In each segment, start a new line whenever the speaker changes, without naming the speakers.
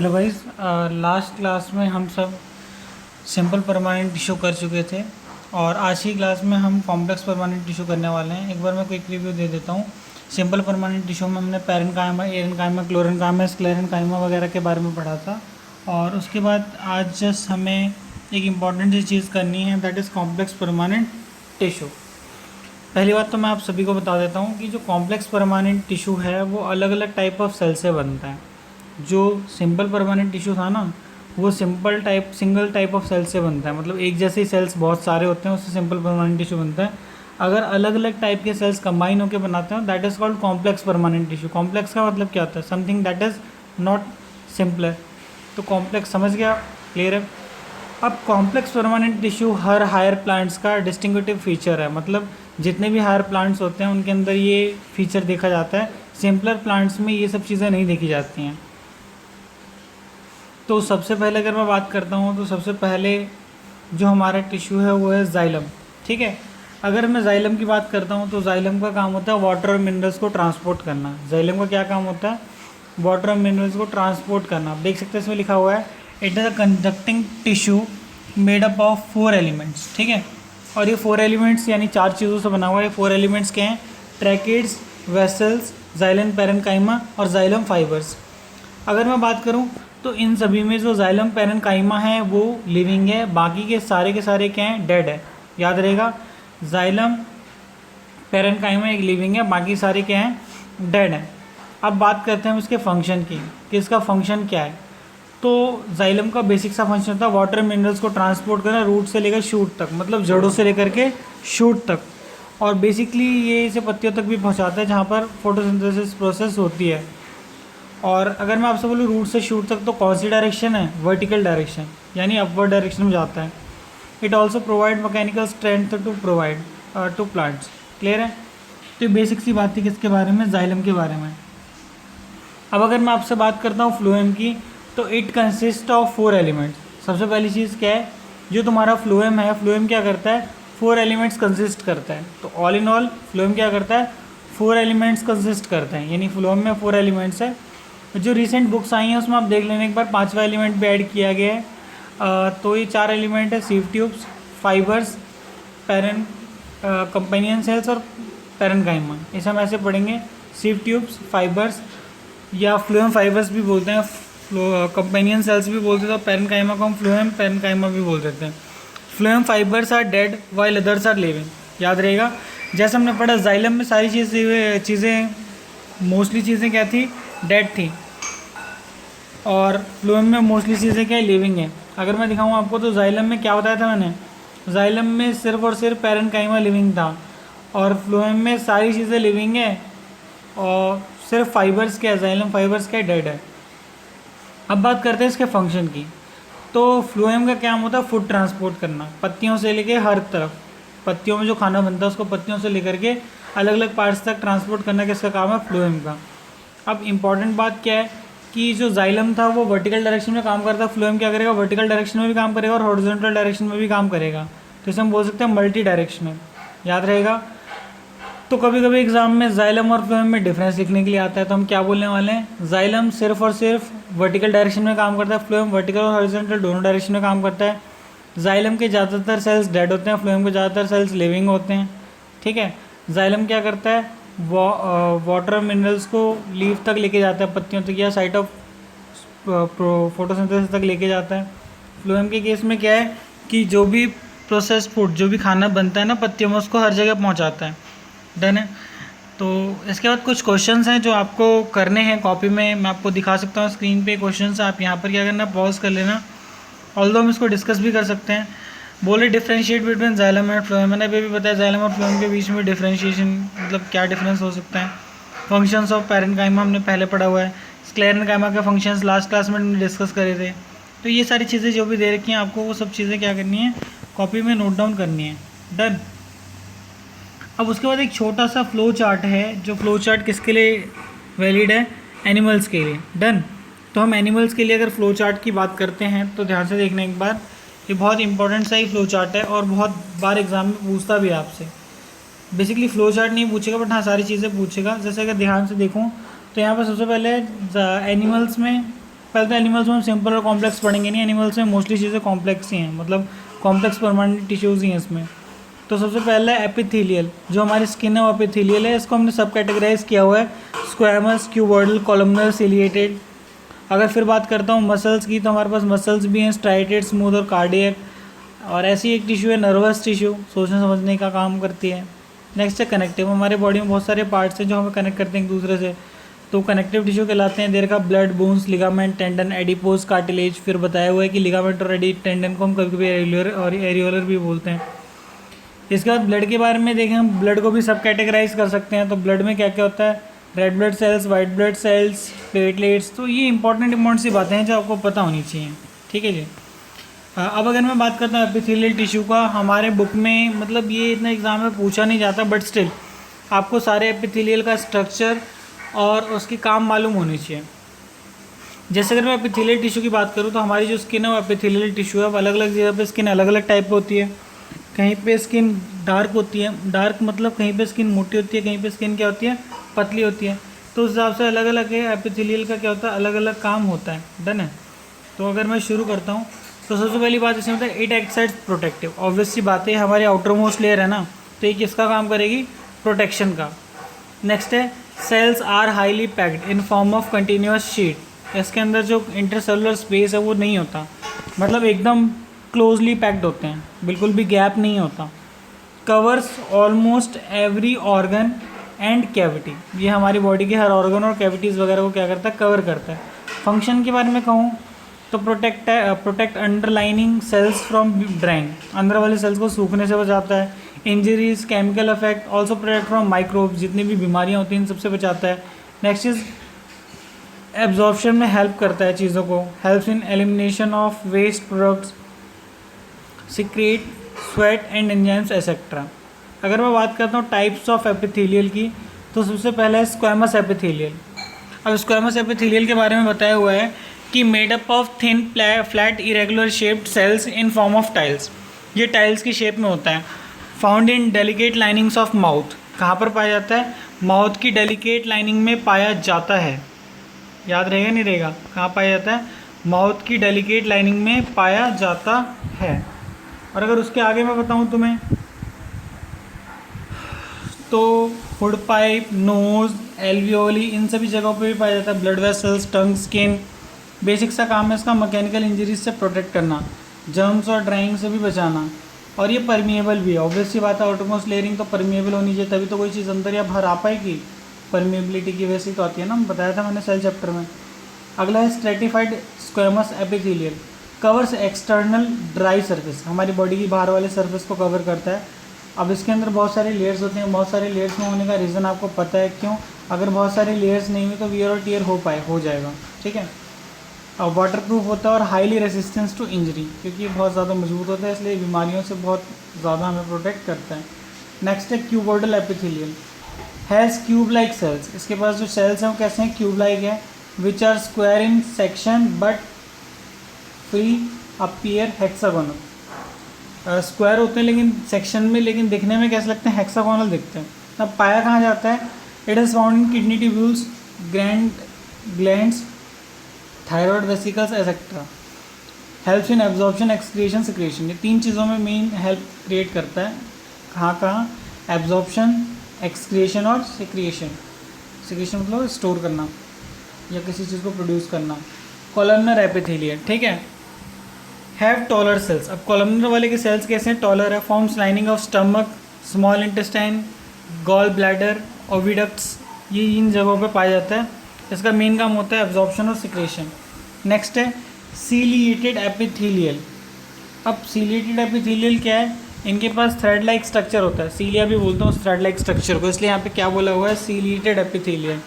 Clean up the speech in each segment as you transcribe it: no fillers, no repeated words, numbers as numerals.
Hello guys, last class में हम सब सिंपल परमानेंट टिश्यू कर चुके थे और आज की क्लास में हम कॉम्प्लेक्स परमानेंट टिश्यू करने वाले हैं। एक बार मैं क्विक रिव्यू दे देता हूँ। सिंपल परमानेंट टिश्यू में हमने पैरेन्काइमा, एरेन्काइमा, क्लोरेन्काइमा, स्क्लेरेन्काइमा वगैरह के बारे में पढ़ा था। और उसके बाद आज जस्ट हमें एक इम्पॉर्टेंट सी चीज़ करनी है, that is complex permanent tissue. पहली बात तो मैं आप सभी को बता देता हूँ कि जो कॉम्प्लेक्स परमानेंट टिश्यू है वो अलग अलग टाइप ऑफ सेल से बनता है। जो सिंपल परमानेंट टिश्यू था ना, वो सिंगल टाइप ऑफ सेल से बनता है, मतलब एक जैसे ही सेल्स बहुत सारे होते हैं, उससे सिंपल परमानेंट टिश्यू बनता है। अगर अलग अलग टाइप के सेल्स कंबाइन होकर बनाते हैं, that is called complex permanent tissue. Complex का मतलब क्या होता है? Something that is not simpler. तो कॉम्प्लेक्स समझ गया, क्लियर है। अब कॉम्प्लेक्स परमानेंट टिश्यू हर हायर प्लांट्स का डिस्टिंगुटिव फीचर है, मतलब जितने भी हायर प्लांट्स होते हैं उनके अंदर ये फीचर देखा जाता है। सिंपलर प्लांट्स में ये सब चीज़ें नहीं देखी जाती हैं। तो सबसे पहले अगर मैं बात करता हूँ तो सबसे पहले जो हमारा टिश्यू है वो है जाइलम, ठीक है। अगर मैं जाइलम की बात करता हूँ तो जाइलम का काम होता है वाटर और मिनरल्स को ट्रांसपोर्ट करना। जाइलम का क्या काम होता है? वाटर और मिनरल्स को ट्रांसपोर्ट करना। आप देख सकते हैं इसमें लिखा हुआ है, it is a conducting tissue made up of 4 elements, ठीक है। और ये 4 एलिमेंट्स यानी 4 चीज़ों से बना हुआ है। 4 एलिमेंट्स क्या हैं? ट्रैकिड्स, वेसल्स, जाइलम पैरेन्काइमा और जाइलम फाइबर्स। अगर मैं बात करूं तो इन सभी में जो जाइलम पैरेन्काइमा है वो लिविंग है, बाकी के सारे क्या हैं? डेड है। याद रहेगा, जाइलम पैरेन्काइमा एक लिविंग है, बाकी सारे क्या हैं? डेड हैं। अब बात करते हैं इसके फंक्शन की कि इसका फंक्शन क्या है। तो जाइलम का बेसिक सा फंक्शन होता है वाटर मिनरल्स को ट्रांसपोर्ट करना रूट से लेकर शूट तक, मतलब जड़ों से लेकर के शूट तक। और बेसिकली ये इसे पत्तियों तक भी पहुंचाता है जहाँ पर फोटोसिंथेसिस प्रोसेस होती है। और अगर मैं आपसे बोलूँ रूट से शूट तक, तो कौन सी डायरेक्शन है? वर्टिकल डायरेक्शन, यानी अपवर्ड डायरेक्शन में जाता है। It also provide mechanical strength to plants. Clear है। तो ये बेसिक सी बात थी किसके बारे में? जाइलम के बारे में। अब अगर मैं आपसे बात करता हूँ फ्लोएम की, तो इट कंसिस्ट ऑफ 4 एलिमेंट्स। सबसे पहली चीज़ क्या है? जो तुम्हारा फ्लोएम है, फ्लोएम क्या करता है? 4 एलिमेंट्स कंसिस्ट करता है। तो ऑल इन ऑल फ्लोएम क्या करता है? 4 एलिमेंट्स कंसिस्ट करते हैं, यानी फ्लोएम में 4 एलिमेंट्स है। जो रिसेंट बुक्स आई हैं उसमें आप देख लेना एक बार, 5वां एलिमेंट भी ऐड किया गया है। तो ये 4 एलिमेंट है, sieve tubes, fibres, companion cells और पैरेन्काइमा। इसे हम ऐसे पढ़ेंगे, सीव ट्यूब्स, फाइबर्स या फ्लोएम फाइबर्स भी बोलते हैं, कंपेनियन सेल्स भी बोलते हैं, तो पैरेन्काइमा को हम फ्लोएम पैरेन्काइमा भी बोल देते हैं। Phloem fibres are dead while others are living. याद रहेगा, जैसे हमने पढ़ा जाइलम में सारी चीज़ें मोस्टली चीज़ें क्या थी? डेड थी। और फ्लोएम में मोस्टली चीज़ें क्या है? लिविंग है। अगर मैं दिखाऊँ आपको तो जाइलम में क्या बताया था मैंने? जाइलम में सिर्फ और सिर्फ पैरेन्काइमा लिविंग था, और फ्लोएम में सारी चीज़ें लिविंग है और सिर्फ फाइबर्स क्या है? जाइलम फाइबर्स क्या है? डेड है। अब बात करते हैं इसके फंक्शन की। तो फ्लोएम का क्या होता है? फूड ट्रांसपोर्ट करना, पत्तियों से लेके हर तरफ। पत्तियों में जो खाना बनता है उसको पत्तियों से लेकर के अलग अलग पार्ट्स तक ट्रांसपोर्ट करना किसका काम है? फ्लोएम का। अब इम्पॉर्टेंट बात क्या है कि जो जाइलम था वो वर्टिकल डायरेक्शन में काम करता है, फ्लोएम क्या करेगा? वर्टिकल डायरेक्शन में भी काम करेगा और हॉरिजॉन्टल डायरेक्शन में भी काम करेगा। तो इसे हम बोल सकते हैं मल्टी डायरेक्शनल। याद रहेगा। तो कभी कभी एग्जाम में जाइलम और फ्लोएम में डिफरेंस लिखने के लिए आता है, तो हम क्या बोलने वाले हैं? जाइलम सिर्फ और सिर्फ वर्टिकल डायरेक्शन में काम करता है, फ्लोएम वर्टिकल और हॉरिजॉन्टल दोनों डायरेक्शन में काम करता है। जाइलम के ज़्यादातर सेल्स डेड होते हैं, फ्लोएम के ज़्यादातर सेल्स लिविंग होते हैं, ठीक है। जाइलम क्या करता है? वाटर मिनरल्स को लीफ तक लेके जाता है, पत्तियों तक या साइट ऑफ फोटोसिंथेसिस तक लेके जाता है। फ्लोएम के केस में क्या है कि जो भी प्रोसेस फूड, जो भी खाना बनता है ना पत्तियों में, उसको हर जगह पहुंचाता है। डन है। तो इसके बाद कुछ क्वेश्चंस हैं जो आपको करने हैं कॉपी में, मैं आपको दिखा सकता हूँ स्क्रीन पे क्वेश्चंस। आप यहाँ पर क्या करना? पॉज कर लेना। ऑल्दो हम इसको डिस्कस भी कर सकते हैं। बोले differentiate between xylem and phloem. मैंने अभी भी बताया जाइलम और फ्लोएम के बीच में डिफ्रेंशिएशन मतलब क्या डिफरेंस हो सकता है। फंक्शंस ऑफ पैरेन्काइमा हमने पहले पढ़ा हुआ है। स्क्लेरेन्काइमा के फंक्शंस लास्ट क्लास में हमने डिस्कस करे थे। तो ये सारी चीज़ें जो भी दे रखी हैं आपको, वो सब चीज़ें क्या करनी है? कॉपी में नोट डाउन करनी है। डन। अब उसके बाद एक छोटा सा फ्लो चार्ट है, जो फ्लो चार्ट किसके लिए वैलिड है? एनिमल्स के लिए। डन। तो हम एनिमल्स के लिए अगर फ्लो चार्ट की बात करते हैं तो ध्यान से देखना एक बार, ये बहुत इंपॉर्टेंट सा ही फ्लो चार्ट है और बहुत बार एग्जाम में पूछता भी है आपसे। बेसिकली फ्लो चार्ट नहीं पूछेगा, बट हाँ सारी चीज़ें पूछेगा। जैसे अगर ध्यान से देखूँ तो यहाँ पर सबसे पहले एनिमल्स में पहले तो एनिमल्स में हम सिंपल और कॉम्प्लेक्स पढ़ेंगे नहीं, एनिमल्स में मोस्टली चीज़ें कॉम्प्लेक्स ही हैं, मतलब कॉम्प्लेक्स परमानेंट टिश्यूज़ ही हैं इसमें। तो सबसे पहला है एपिथेलियल, जो हमारी स्किन है वो एपिथेलियल है। इसको हमने सब कैटेगराइज किया हुआ है, स्क्वैमस, क्यूबॉइडल, कॉलमनर, सिलिएटेड। अगर फिर बात करता हूँ मसल्स की, तो हमारे पास मसल्स भी हैं, स्ट्राइटेड, स्मूथ और कार्डियक। और ऐसी एक टिश्यू है नर्वस टिश्यू, सोचने समझने का काम करती है। नेक्स्ट है कनेक्टिव, हमारे बॉडी में बहुत सारे पार्ट्स हैं जो हमें कनेक्ट करते हैं एक दूसरे से, तो कनेक्टिव टिश्यू कहलाते हैं। देर का blood, bones, ligament, tendon, adipose, cartilage. फिर बताया हुआ है कि लिगामेंट और टेंडन को हम कभी कभी एरियोलर और एरियोलर भी बोलते हैं। इसके बाद ब्लड के बारे में देखें, हम ब्लड को भी सब कैटेगराइज कर सकते हैं। तो ब्लड में क्या क्या होता है, red blood cells, white blood cells, platelets. तो ये इंपॉर्टेंट सी बातें हैं जो आपको पता होनी चाहिए, ठीक है जी। अब अगर मैं बात करता हूँ एपिथेलियल टिश्यू का, हमारे बुक में मतलब ये इतना एग्जाम में पूछा नहीं जाता, बट स्टिल आपको सारे एपिथेलियल का स्ट्रक्चर और उसकी काम मालूम होनी चाहिए। जैसे अगर मैं एपिथेलियल टिश्यू की बात करूँ, तो हमारी जो स्किन है वो एपिथेलियल टिश्यू है। अलग अलग जगह पे स्किन अलग अलग टाइप की होती है। कहीं पे स्किन डार्क होती है, डार्क मतलब कहीं पे स्किन मोटी होती है, कहीं पे स्किन क्या होती है, पतली होती है। तो उस हिसाब से अलग अलग है, एपिथेलियल का क्या होता है, अलग अलग काम होता है। डन है। तो अगर मैं शुरू करता हूँ, तो सबसे पहली बात इसमें होता है it acts as protective. Obvious सी बात है, हमारी आउटर मोस्ट लेयर है ना, तो ये किसका काम करेगी, प्रोटेक्शन का। नेक्स्ट है cells are highly packed in form of continuous sheet. इसके अंदर जो इंटरसेलुलर स्पेस है वो नहीं होता, मतलब एकदम क्लोजली पैक्ड होते हैं, बिल्कुल भी गैप नहीं होता। Covers almost every organ and cavity. ये हमारी बॉडी के हर ऑर्गन और कैविटीज़ वगैरह को क्या करता है, कवर करता है। फंक्शन के बारे में कहूँ तो protect underlining cells from drying, अंदर वाले सेल्स को सूखने से बचाता है। Injuries, chemical effect, also protect from microbes, जितनी भी बीमारियाँ होती हैं इन सबसे बचाता है। नेक्स्ट इज एब्जॉर्प्शन में हेल्प करता है चीज़ों को, helps in elimination of waste products, secrete, sweat and enzymes etcetera. अगर मैं बात करता हूँ टाइप्स ऑफ एपिथेलियल की, तो सबसे पहले है स्क्वैमस एपिथेलियल। अब स्क्वैमस एपिथेलियल के बारे में बताया हुआ है कि made up of thin flat irregular shaped cells in form of tiles. ये टाइल्स की शेप में होता है। Found in delicate linings of mouth. कहाँ पर पाया जाता है, माउथ की डेलिकेट लाइनिंग में पाया जाता है। याद रहेगा नहीं रहेगा, कहाँ पाया जाता है, माउथ की डेलिकेट लाइनिंग में पाया जाता है। और अगर उसके आगे मैं बताऊँ तुम्हें, तो हुड पाइप, नोज, एल्वियोली, इन सभी जगहों पे भी पाया जाता है। ब्लड वेसल्स, टंग, स्किन। बेसिक सा काम है इसका मैकेनिकल इंजरीज से प्रोटेक्ट करना, जर्म्स और ड्राइंग से भी बचाना। और ये परमिएबल भी है, ऑब्वियस सी बात है, आउटरमोस्ट लेयरिंग तो परमिएबल होनी चाहिए, तभी तो कोई चीज़ अंदर या बाहर आ पाएगी। परमिएबिलिटी की वजह से तो आती है ना, बताया था मैंने सेल चैप्टर में। अगला है stratified squamous epithelial. Covers external dry surface, हमारी बॉडी की बाहर वाले सरफेस को कवर करता है। अब इसके अंदर बहुत सारे लेयर्स होते हैं, बहुत सारे लेयर्स में होने का रीज़न आपको पता है क्यों। अगर बहुत सारे लेयर्स नहीं हुई तो वियर और टीयर हो जाएगा, ठीक है। और वाटर प्रूफ होता है और हाईली रेसिस्टेंस टू इंजरी, क्योंकि बहुत ज़्यादा मजबूत होता है, इसलिए बीमारियों से बहुत ज़्यादा हमें प्रोटेक्ट करता है। नेक्स्ट है cuboidal epithelial. Has cube like cells. इसके पास जो सेल्स हैं वो कैसे हैं, क्यूब लाइक है। Which are square in section but free appear hexagonal. Square होते हैं लेकिन सेक्शन में, लेकिन दिखने में कैसे लगते हैं, हेक्सागोनल दिखते हैं। अब पाया कहाँ जाता है, it is found in kidney tubules, glands, thyroid vesicles etcetera. Helps in absorption, excretion, secretion. ये तीन चीज़ों में मेन हेल्प क्रिएट करता है। कहाँ, एब्जॉर्प्शन, एक्सक्रीशन और सिक्रेशन। सिक्रेशन मतलब स्टोर करना या किसी चीज़ को प्रोड्यूस करना। कॉलमनर एपिथेलियल, ठीक है। Have taller cells. अब कॉलमनर वाले के सेल्स कैसे हैं, टॉलर है। Forms lining of stomach, small intestine, gall bladder, oviducts, ये इन जगहों पे पाया जाता है। इसका मेन काम होता है एब्जॉर्प्शन और सिक्रेशन। नेक्स्ट है सीलिएटेड एपिथेलियल। अब सीलिएटेड एपिथेलियल क्या है, इनके पास थ्रेड लाइक स्ट्रक्चर होता है, सीलिया भी बोलते हैं उस थ्रेड लाइक स्ट्रक्चर को, इसलिए यहाँ पे क्या बोला हुआ है, ciliated epithelial.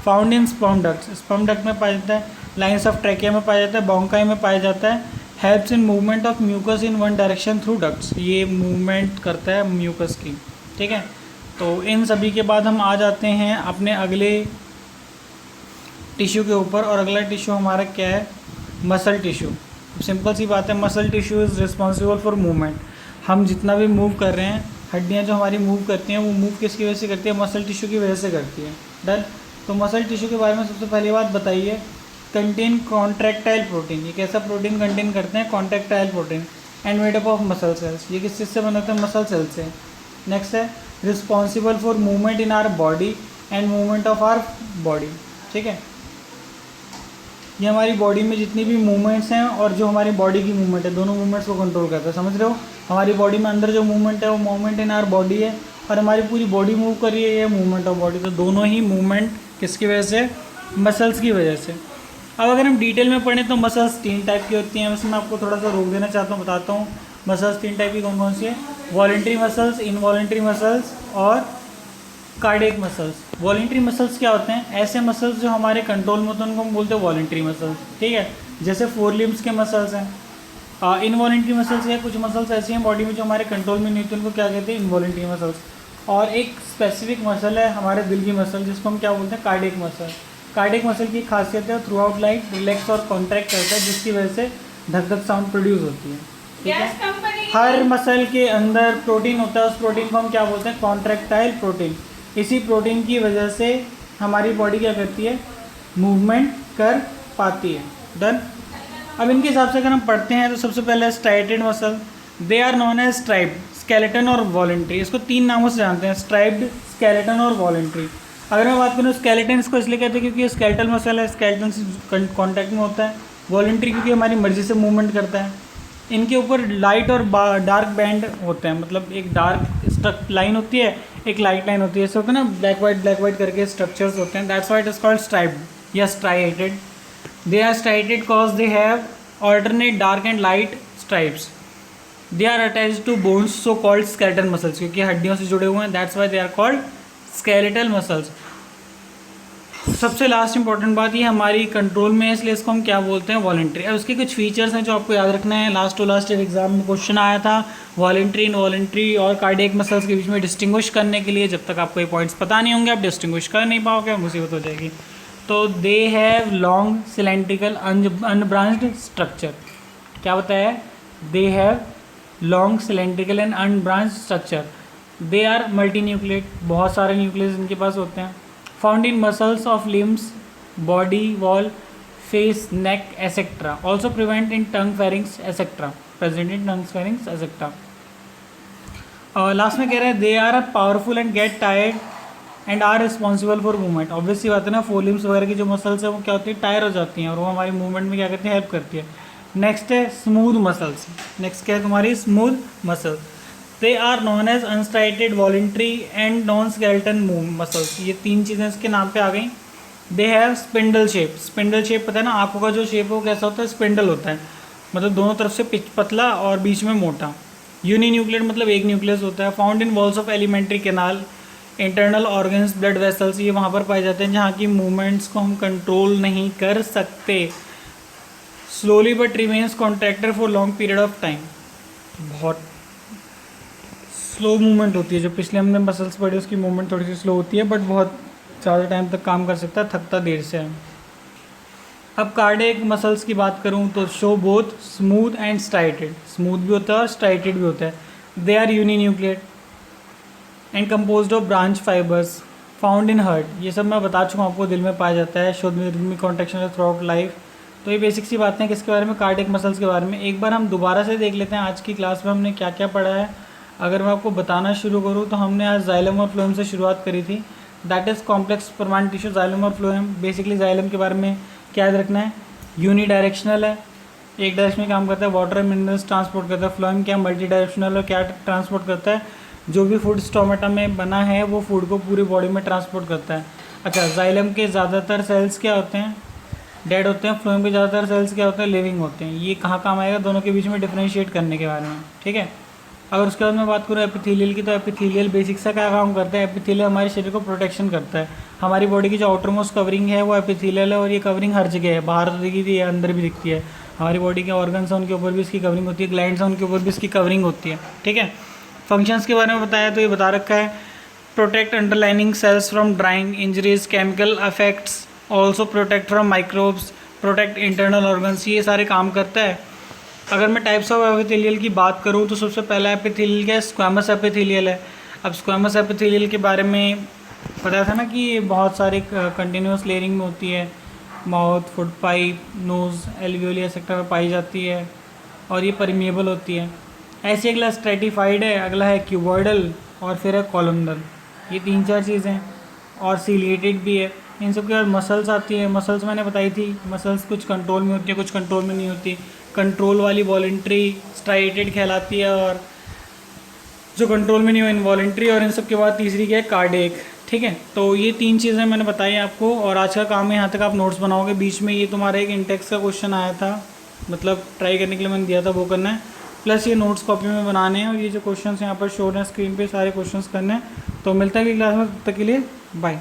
Found in sperm ducts, sperm duct में पाया जाता है। लाइन्स ऑफ ट्रैकिया में पाया जाता है, बोंकाई में पाया जाता है। Helps in movement of mucus in one direction through ducts, ये मूवमेंट करता है म्यूकस की, ठीक है। तो इन सभी के बाद हम आ जाते हैं अपने अगले टिश्यू के ऊपर, और अगला टिश्यू हमारा क्या है, मसल टिश्यू। सिंपल सी बात है, muscle tissue is responsible for movement. हम जितना भी मूव कर रहे हैं, हड्डियाँ जो हमारी मूव करती हैं, वो मूव किसकी वजह से करती है, मसल टिश्यू की वजह से करती है। डन। तो मसल टिश्यू के बारे में सबसे पहली बात बताइए कंटेन कॉन्ट्रैक्टाइल प्रोटीन, ये कैसा प्रोटीन कंटेन करते हैं? Contractile protein. And made up of muscle cells, ये किस चीज़ से बने होते हैं? मसल सेल्स से। नेक्स्ट है responsible for movement in our body and movement of our body, ठीक है। ये हमारी बॉडी में जितनी भी मूवमेंट्स हैं और जो हमारी बॉडी की मूवमेंट है, दोनों मूवमेंट्स को कंट्रोल करता है, समझ रहे हो। हमारी बॉडी में अंदर जो मूवमेंट है वो मूवमेंट इन आवर बॉडी है, और हमारी पूरी बॉडी मूव कर रही है, ये मूवमेंट ऑफ बॉडी। तो दोनों ही मूवमेंट किसकी वजह से? मसल्स की वजह से। अब अगर हम डिटेल में पढ़ें तो मसल्स 3 टाइप की होती हैं। वैसे मैं आपको थोड़ा सा रोक देना चाहता हूँ, बताता हूँ मसल्स 3 टाइप की कौन कौन सी है। वॉलेंट्री मसल्स, इनवॉलेंट्री मसल्स और कार्डियक मसल्स। वॉलेंट्री मसल्स क्या होते हैं? ऐसे मसल्स जो हमारे कंट्रोल में होते हैं उनको हम बोलते हैं वॉलेंट्री मसल्स, ठीक है। जैसे 4 लिम्स के मसल्स हैं। इनवॉलेंट्री मसल्स है, कुछ मसल्स ऐसी हैं बॉडी में जो हमारे कंट्रोल में नहीं होती, उनको क्या कहते हैं? Involuntary muscles. और एक स्पेसिफिक मसल है हमारे दिल की मसल, जिसको हम क्या बोलते हैं? Cardiac muscle. कार्डियक मसल की खासियत है थ्रू आउट लाइफ रिलैक्स और कॉन्ट्रैक्ट करता है, जिसकी वजह से धक धक साउंड प्रोड्यूस होती है, ठीक है। हर मसल के अंदर प्रोटीन होता है, उस प्रोटीन को हम क्या बोलते हैं? Contractile protein. इसी प्रोटीन की वजह से हमारी बॉडी क्या करती है? मूवमेंट कर पाती है। डन। अब इनके हिसाब से अगर हम पढ़ते हैं तो सबसे पहले striated muscle, they are known as striped, skeleton और वॉलेंट्री। इसको 3 नामों से जानते हैं, स्ट्राइप्ड, स्केलेटन और वॉलेंट्री। अगर मैं बात करूँ स्केलेटन, इसको इसलिए कहते हैं क्योंकि ये स्केलेटल मसल है, स्केलेटन से कॉन्टैक्ट में होता है। वॉलेंट्री क्योंकि हमारी मर्जी से मूवमेंट करता है। इनके ऊपर लाइट और डार्क बैंड होते हैं, मतलब एक डार्क लाइन होती है, एक लाइट लाइन होती है, ऐसे होता है ना, ब्लैक वाइट करके स्ट्रक्चर्स होते हैं। That's why it is called striped या striated. They are striated cause they have alternate dark and light stripes. They are attached to bones, so called skeletal muscles, क्योंकि हड्डियों से जुड़े हुए हैं, that's why they are called skeletal muscles. सबसे last important बात, ये हमारी कंट्रोल में है, इसलिए इसको हम क्या बोलते हैं? वॉलेंट्री। अब उसके कुछ फीचर्स हैं जो आपको याद रखना है। Last to last year exam में क्वेश्चन आया था वॉलेंट्री, इनवॉलेंट्री और कार्डियक मसल्स के बीच में डिस्टिंग्विश करने के लिए। जब तक आपको ये पॉइंट्स पता नहीं होंगे, आप डिस्टिंग्विश कर नहीं पाओगे, मुसीबत हो जाएगी। तो they have long cylindrical unbranched structure. क्या बताया? They have long cylindrical and unbranched structure. They are multi nucleate, बहुत सारे न्यूक्लियस इनके पास होते हैं। Found in muscles of limbs, body wall, face, neck etcetera. Also prevent in tongue pharynx etcetera, present in tongue pharynx etcetera. Last में कह रहे हैं they are powerful and get tired and are responsible for movement. Obviously बात है ना, 4 limbs वगैरह की जो मसल्स है वो क्या होती है? टायर हो जाती हैं, और वो हमारी मूवमेंट में क्या करती है? हेल्प करती है। नेक्स्ट है स्मूथ मसल्स। नेक्स्ट क्या है तुम्हारी? Smooth muscle. They are known as unstriated, voluntary and non skeleton muscles. ये 3 चीज़ें इसके नाम पे आ गई। They have spindle shape. Spindle shape पता है ना, आंखों का जो शेप है वो कैसा होता है? स्पिंडल होता है, मतलब दोनों तरफ से पतला और बीच में मोटा। यूनी न्यूक्लियर मतलब एक न्यूक्लियस होता है। Found in walls of alimentary canal, internal organs, blood vessels. ये वहाँ पर पाए जाते हैं जहाँ की मूवमेंट्स को हम कंट्रोल नहीं कर सकते। Slowly but remains contractor for long period of time. बहुत स्लो मूवमेंट होती है, जो पिछले हमने मसल्स पढ़ी उसकी मूवमेंट थोड़ी सी स्लो होती है, बट बहुत ज़्यादा टाइम तक काम कर सकता है, थकता देर से है। अब कार्डियक मसल्स की बात करूँ तो show both smooth and striated. Smooth भी होता है और स्ट्राइटेड भी होता है। They are uninucleate and composed of branch fibres found in heart. ये सब मैं बता चुका हूँ आपको, दिल में पाया जाता है, शुद्ध rhythmic contraction through out life. तो ये बेसिक सी बातें हैं किसके बारे में? कार्डियक मसल्स के बारे में। एक बार हम दोबारा से देख लेते हैं आज की क्लास में हमने क्या क्या पढ़ा है। अगर मैं आपको बताना शुरू करूँ तो हमने आज जाइलम और फ्लोएम से शुरुआत करी थी, that is complex permanent tissue xylem और फ्लोएम। बेसिकली जाइलम के बारे में क्या याद रखना है? यूनी डायरेक्शनल है, एक डायरेक्शन में काम करता है, वाटर मिनरल्स ट्रांसपोर्ट करता है। फ्लोएम क्या? मल्टी डायरेक्शनल और क्या ट्रांसपोर्ट करता है? जो भी फूड स्टोमेटा में बना है वो फूड को पूरी बॉडी में ट्रांसपोर्ट करता है। अच्छा, जाइलम के ज़्यादातर सेल्स क्या होते हैं? डेड होते हैं। फ्लोएम के ज़्यादातर सेल्स क्या होते हैं? लिविंग होते हैं। ये कहाँ काम आएगा? दोनों के बीच में डिफ्रेंशिएट करने के बारे में, ठीक है। अगर उसके बाद मैं बात करूँ एपिथेलियल की, तो एपिथेलियल बेसिक सा क्या काम करता है? एपिथेलियल हमारे शरीर को प्रोटेक्शन करता है। हमारी बॉडी की जो आउटर मोस्ट कवरिंग है वो एपिथेलियल है, और ये कवरिंग हर जगह है, बाहर तो दिखती है, अंदर भी दिखती है। हमारी बॉडी के ऑर्गन्स हैं उनके ऊपर भी इसकी कवरिंग होती है, ग्लैंड्स हैं उनके ऊपर भी इसकी कवरिंग होती है, ठीक है। फंक्शंस के बारे में बताया तो ये बता रखा है, protect underlining cells from drying, injuries, chemical affects, also protect from microbes, protect internal organs, ये सारे काम करता है। अगर मैं टाइप्स ऑफ एपिथेलियल की बात करूं तो सबसे पहला एपिथेलियल क्या है? स्क्वैमस एपिथेलियल है। अब स्क्वैमस एपिथेलियल के बारे में बताया था ना कि ये बहुत सारे कंटिन्यूस लेयरिंग में होती है, mouth, food pipe, nose, alveoli etcetera में पाई जाती है और ये परमिएबल होती है। ऐसे अगला स्ट्रेटिफाइड है, अगला है क्यूबॉइडल और फिर है कॉलमनर। ये 3-4 चीज़ें हैं और सीलिएटेड भी है। इन सब के बाद मसल्स आती है। मसल्स मैंने बताई थी, मसल्स कुछ कंट्रोल में होती है, कुछ कंट्रोल में नहीं होती। कंट्रोल वाली वॉलेंट्री स्ट्राइटेड कहलाती है और जो कंट्रोल में नहीं हो इनवॉलेंट्री। और इन सब के बाद तीसरी क्या है, कार्डियक। ठीक है, तो ये 3 चीज़ें मैंने बताई आपको और आज का काम है यहाँ तक आप नोट्स बनाओगे। बीच में ये तुम्हारा एक इंटेक्स का क्वेश्चन आया था, मतलब ट्राई करने के लिए मैंने दिया था, वो करना है। प्लस ये नोट्स कॉपी में बनाने हैं और ये जो क्वेश्चन यहाँ पर शो हैं स्क्रीन पे सारे क्वेश्चन करने हैं। तो मिलता है अगली क्लास में, तब तक के लिए बाय।